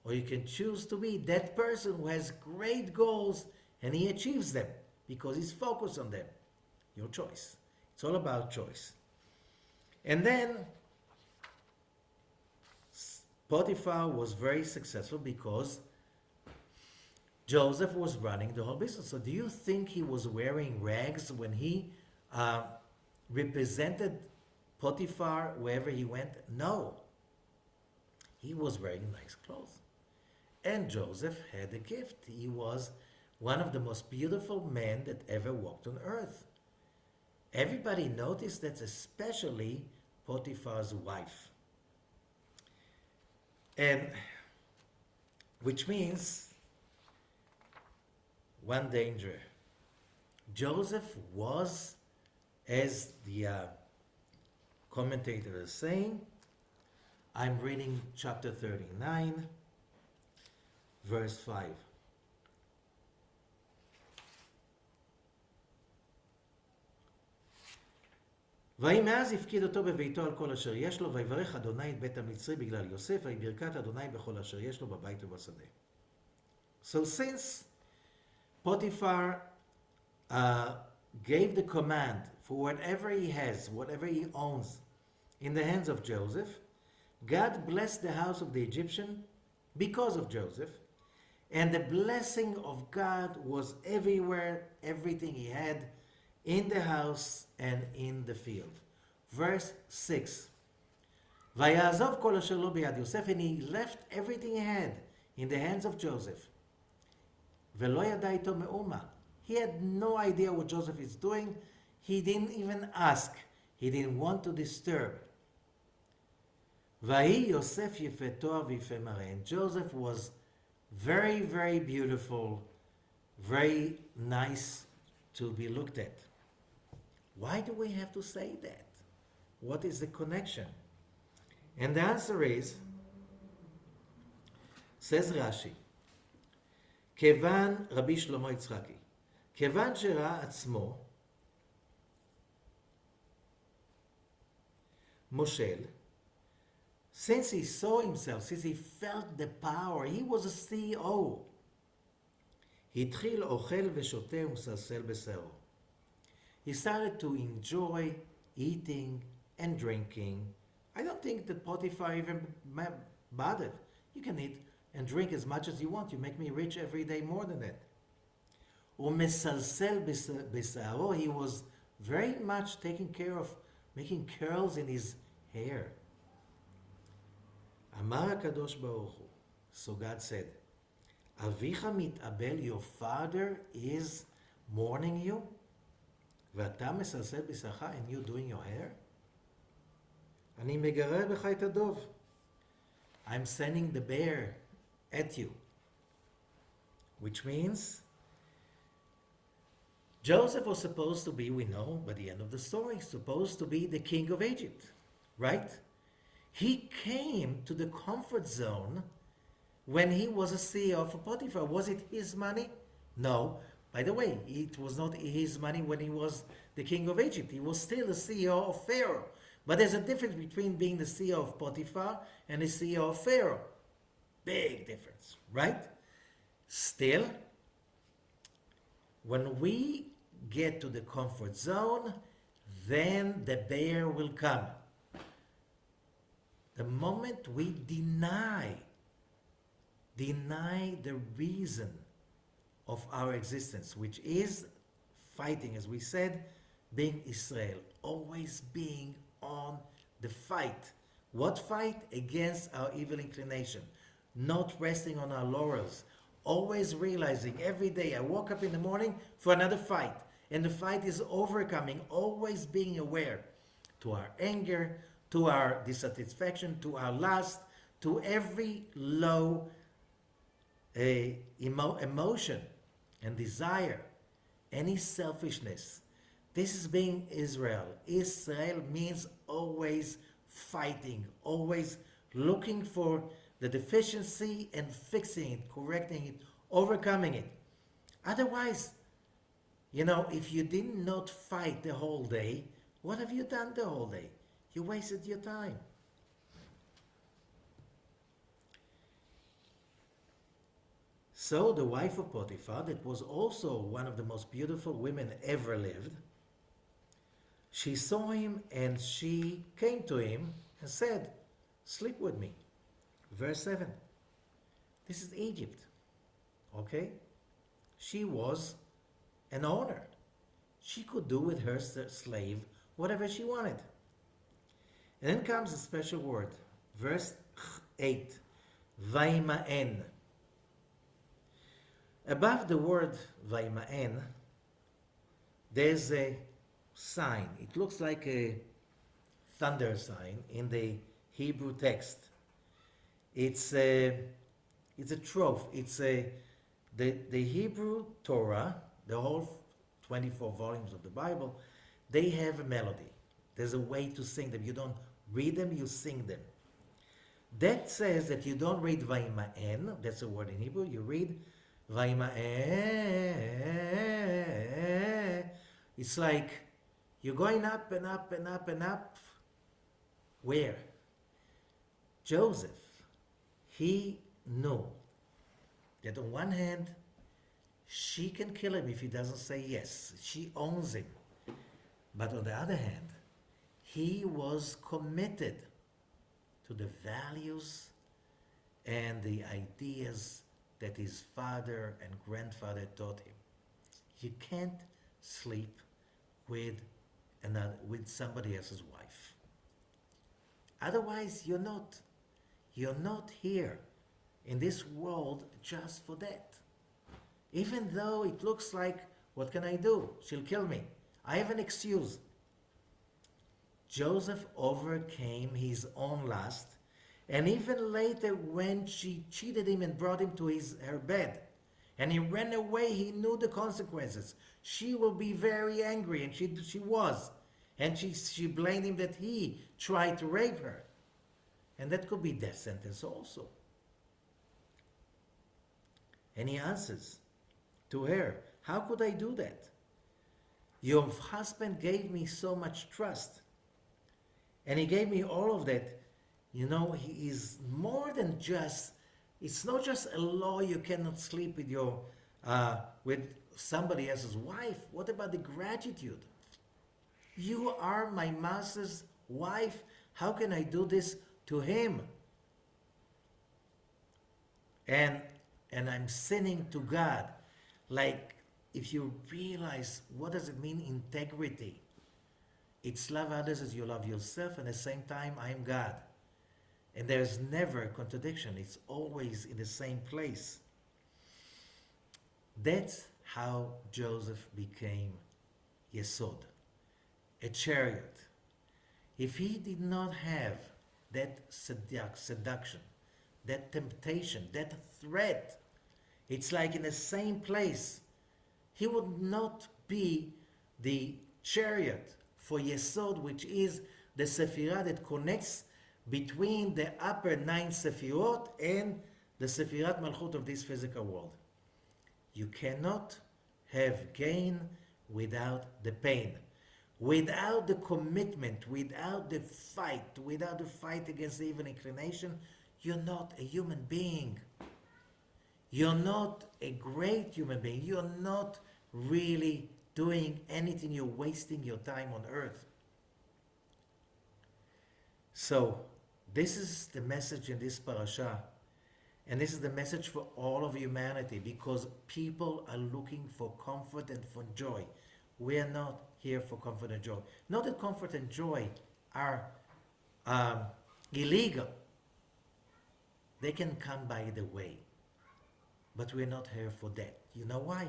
or you can choose to be that person who has great goals and he achieves them because he's focused on them. Your choice. It's all about choice. And then Potiphar was very successful because Joseph was running the whole business. So do you think he was wearing rags when he represented Potiphar wherever he went? No. He was wearing nice clothes. And Joseph had a gift. He was one of the most beautiful men that ever walked on earth. Everybody noticed that, especially Potiphar's wife. And which means one danger. Joseph was, as the commentator is saying, I'm reading chapter 39, verse 5. ויהי מאז הפקיד אותו בביתו על כל אשר יש לו, ויברך אדוני את בית המצרי בגלל יוסף, ויהי ברכת אדוני בכל אשר יש לו בבית ובשדה. So since Potiphar gave the command for whatever he has, whatever he owns, in the hands of Joseph, God blessed the house of the Egyptian because of Joseph, and the blessing of God was everywhere, everything he had, in the house and in the field. Verse 6. ויעזוב כל אשר לו ביד יוסף, and he left everything he had in the hands of Joseph. ולא ידע איתו מאומה. He had no idea what Joseph is doing. He didn't even ask. He didn't want to disturb. ויהי יוסף יפה תואר ויפה מראה. And Joseph was very, very beautiful, very nice to be looked at. Why do we have to say that? What is the connection? And the answer is, says Rashi, כיוון רבי שלמה יצחקי, כיוון שראה עצמו מושל, since he saw himself, since he felt the power, he was a CEO. התחיל אוכל ושותה ומסלסל בשערו. He started to enjoy eating and drinking. I don't think that Potiphar even bothered. You can eat and drink as much as you want. You make me rich every day more than that. ומסלסל בשערו, he was very much taking care of making curls in his hair. אמר הקדוש ברוך הוא, so God said, אביך מתאבל, your father is mourning you, ואתה מסלסל בשערך, and you doing your hair? אני מגרה בך את הדוב. I'm sending the bear at you. Which means, Joseph was supposed to be, we know by the end of the story, supposed to be the king of Egypt, right? He came to the comfort zone when he was a CEO for Potiphar. Was it his money? No. By the way, it was not his money when he was the king of Egypt. He was still the CEO of Pharaoh. But there's a difference between being the CEO of Potiphar and the CEO of Pharaoh. Big difference, right? Still, when we get to the comfort zone, then the bear will come. The moment we deny the reason of our existence, which is fighting, as we said, being Israel, always being on the fight. What fight? Against our evil inclination, not resting on our laurels, always realizing every day I woke up in the morning for another fight, and the fight is overcoming, always being aware to our anger, to our dissatisfaction, to our lust, to every low emotion and desire, any selfishness. This is being Israel. Israel means always fighting, always looking for the deficiency and fixing it, correcting it, overcoming it. Otherwise, if you did not fight the whole day, what have you done the whole day? You wasted your time. So the wife of Potiphar, that was also one of the most beautiful women ever lived, she saw him and she came to him and said, sleep with me. Verse 7. This is Egypt. Okay? She was an owner. She could do with her slave whatever she wanted. And then comes a special word. Verse 8. Vaima'en. Above the word Vaima'en, there's a sign. It looks like a thunder sign in the Hebrew text. It's a trope. The Hebrew Torah, the whole 24 volumes of the Bible, they have a melody. There's a way to sing them. You don't read them, you sing them. That says that you don't read Vaima'en, that's a word in Hebrew, you read Vaima'en. It's like you're going up and up and up and up. Where? Joseph, he knew that on one hand, she can kill him if he doesn't say yes. She owns him. But on the other hand, he was committed to the values and the ideas that his father and grandfather taught him. You can't sleep with somebody else's wife. Otherwise, you're not here in this world just for that. Even though it looks like, what can I do? She'll kill me. I have an excuse. Joseph overcame his own lust, and even later when she cheated him and brought him to her bed, and he ran away, he knew the consequences. She will be very angry, and she was. And she blamed him that he tried to rape her. And that could be death sentence also. And he answers to her, how could I do that? Your husband gave me so much trust. And he gave me all of that. You know, he is more than just, it's not just a law you cannot sleep with with somebody else's wife. What about the gratitude? You are my master's wife. How can I do this to him? And I'm sinning to God. Like, if you realize what does it mean, integrity? It's love others as you love yourself, and at the same time, I am God. And there's never a contradiction. It's always in the same place. That's how Joseph became Yesod, a chariot. If he did not have that seduction, that temptation, that threat, it's like in the same place, he would not be the chariot for Yesod, which is the Sephirah that connects between the upper 9 Sephirot and the Sephirat Malchut of this physical world. You cannot have gain without the pain, without the commitment, without the fight against the evil inclination. You're not a human being. You're not a great human being. You're not really doing anything. You're wasting your time on earth. So, this is the message in this parasha. And this is the message for all of humanity, because people are looking for comfort and for joy. We are not here for comfort and joy. Not that comfort and joy are illegal. They can come by the way. But we're not here for that. You know why?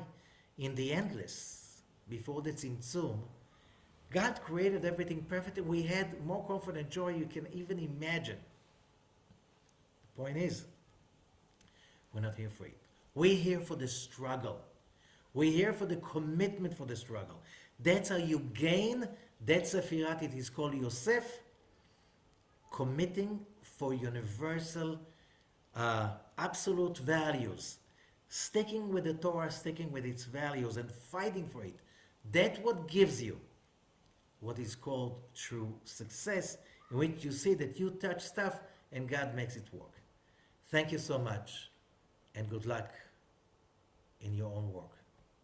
In the endless, before the Tzimtzum, God created everything perfectly. We had more comfort and joy you can even imagine. The point is, we're not here for it. We're here for the struggle. We're here for the commitment for the struggle. That's how you gain that Sefirat. It is called Yosef, committing for universal, absolute values. Sticking with the Torah, sticking with its values and fighting for it. That's what gives you what is called true success, in which you see that you touch stuff and God makes it work. Thank you so much, and good luck in your own work.